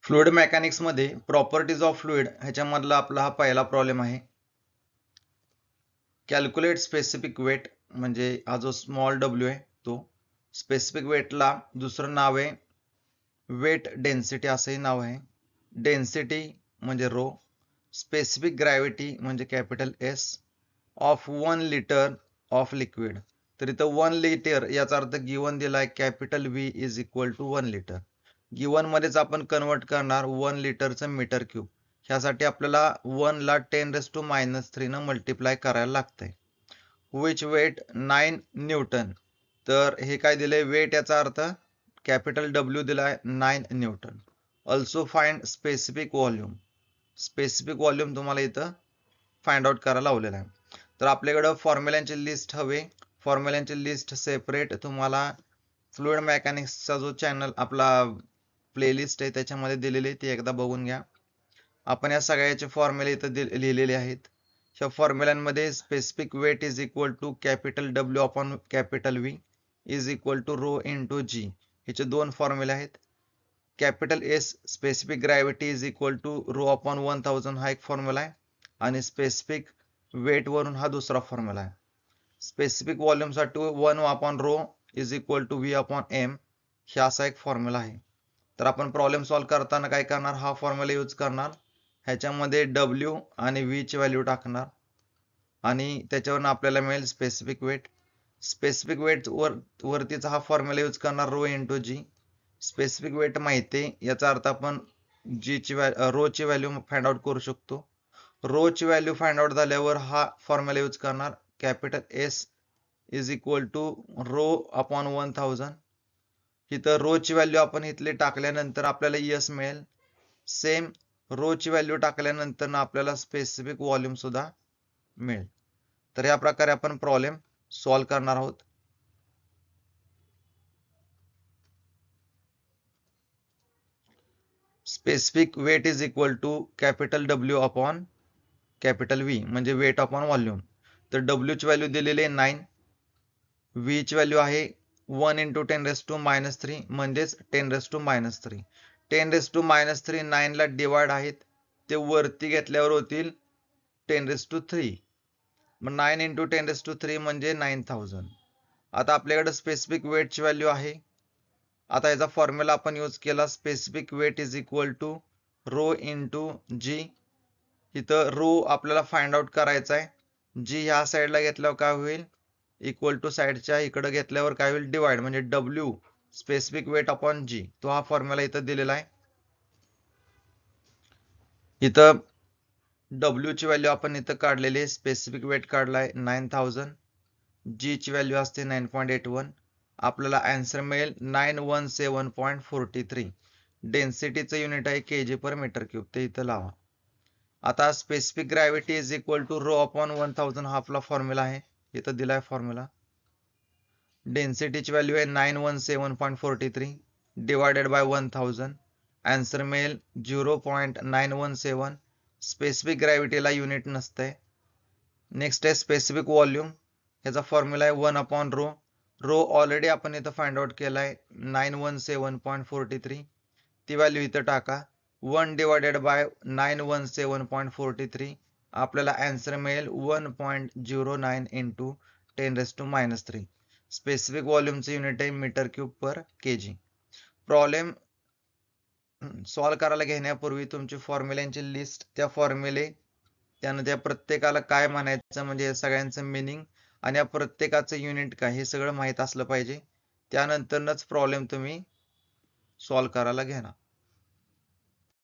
Fluid mechanics मध्ये properties of fluid ह्याच्यामधला आपला हा पहिला प्रॉब्लेम आहे. कॅल्क्युलेट स्पेसिफिक वेट, म्हणजे हा जो स्मॉल डब्ल्यू आहे तो स्पेसिफिक वेटला दुसरं नाव आहे वेट डेन्सिटी असंही नाव आहे. डेन्सिटी म्हणजे रो, स्पेसिफिक ग्रॅव्हिटी म्हणजे capital S of 1 litre of liquid. तर इथं 1 लिटर याचा अर्थ गिवन दिलाय capital V is equal to 1 litre. Given मध्येच आपण कन्वर्ट करणार 1 लिटरचं मीटर क्यूब. ह्यासाठी आपल्याला 1 ला 10⁻³ न मल्टिप्लाय करायला लागतंय. Which weight 9 newton. तर हे काय दिलंय वेट, याचा अर्थ कॅपिटल डब्ल्यू दिलाय 9 Newton. Also find specific volume. Specific volume तुम्हाला इथं फाइंड आउट करायला लावलेला आहे. तर आपल्याकडं फॉर्म्युलांची लिस्ट हवे. फॉर्म्युलांची लिस्ट सेपरेट तुम्हाला फ्लुइड मेकॅनिक्सचा जो चॅनल आपला प्लेलिस्ट आहे त्याच्यामध्ये दिलेली आहे, ती एकदा बघून घ्या. आपण या सगळ्याचे फॉर्म्युले इथं लिहिलेले आहेत. ह्या फॉर्म्युलांमध्ये specific weight is equal to capital W upon capital V is equal to rho into g. ह्याचे दोन फॉर्म्युले आहेत. Capital S specific gravity is equal to rho upon 1000 हा एक फॉर्म्युला आहे, आणि स्पेसिफिक वेट वरून हा दुसरा फॉर्म्युला आहे. स्पेसिफिक व्हॉल्यूम साठी 1 upon rho is equal to V upon M हा असा एक फॉर्म्युला आहे. तर आपण प्रॉब्लेम सॉल्व्ह करताना काय करणार, हा फॉर्म्युला यूज करणार. ह्याच्यामध्ये डब्ल्यू आणि व्ही ची व्हॅल्यू टाकणार आणि त्याच्यावरून आपल्याला मिळेल स्पेसिफिक वेट. स्पेसिफिक वेट वरतीचा हा फॉर्म्युला यूज करणार रो इंटू जी. स्पेसिफिक वेट माहिती आहे, याचा अर्थ आपण रो ची व्हॅल्यू फाइंड आउट करू शकतो. रो ची व्हॅल्यू फाइंड आउट झाल्यावर हा फॉर्म्युला यूज करणार capital S is equal to rho upon 1000. इथं रो ची व्हॅल्यू आपण इथले टाकल्यानंतर आपल्याला यस मिळेल. सेम रो ची व्हॅल्यू टाकल्यानंतर आपल्याला स्पेसिफिक व्हॉल्यूम सुद्धा मिळेल. तर या प्रकारे आपण प्रॉब्लेम सॉल्व्ह करणार आहोत. Specific weight is equal to capital W upon capital V म्हणजे वेट अपॉन व्हॉल्यूम. तर डब्ल्यू ची व्हॅल्यू दिलेली आहे 9, व्ही ची व्हॅल्यू आहे 1 इंटू 10⁻³ म्हणजेच 10⁻³. 10⁻³ 9 ला डिवाइड आहेत, ते वरती घेतल्यावर होतील 10⁻³ मग 9 इंटू 10⁻³ म्हणजे 9000. आता आपल्याकडे स्पेसिफिक वेटची व्हॅल्यू आहे. आता याचा फॉर्म्युला आपण यूज केला specific weight is equal to rho into g. इथं रो आपल्याला फाइंड आउट करायचा आहे. जी ह्या साईडला घेतल्यावर काय होईल, इक्वल टू साईडच्या इकडे घेतल्यावर काय होईल डिवाइड, म्हणजे डब्ल्यू स्पेसिफिक वेट अपॉन जी. तो हा फॉर्म्युला इथं दिलेला आहे. इथं डब्ल्यू ची व्हॅल्यू आपण इथं काढलेली आहे, स्पेसिफिक वेट काढलाय 9000, जी ची व्हॅल्यू असते 9.81. आपल्याला आन्सर मिळेल 917.43. डेन्सिटीचं युनिट आहे केजी पर मीटर क्यूब, ते इथं लावा. आता specific gravity is equal to rho upon 1000 हा आपला फॉर्म्युला आहे, इथं दिलाय फॉर्म्युला. डेन्सिटीची व्हॅल्यू आहे 917.43 डिवायडेड बाय 1000. आन्सर मिळेल 0.917. स्पेसिफिक ग्रॅव्हिटीला युनिट नसतंय. नेक्स्ट आहे स्पेसिफिक व्हॉल्यूम. ह्याचा फॉर्म्युला आहे 1 अपॉन रो. रो ऑलरेडी आपण इथं फाइंड आउट केलाय 917.43. ती व्हॅल्यू इथं टाका. 1 डिवायडेड बाय 917.43 आपल्याला आन्सर मिळेल 1.09 इंटू 10⁻³ स्पेसिफिक व्हॉल्यूमचे युनिट आहे मीटर क्यूब पर केजी. प्रॉब्लेम सॉल्व्ह करायला घेण्यापूर्वी तुमची फॉर्म्युल्यांची लिस्ट, त्या फॉर्म्युले, त्यानं त्या प्रत्येकाला काय म्हणायचं म्हणजे सगळ्यांचं मिनिंग आणि या प्रत्येकाचं युनिट काय हे सगळं माहीत असलं पाहिजे. त्यानंतरच प्रॉब्लेम तुम्ही सॉल्व्ह करायला घेणार.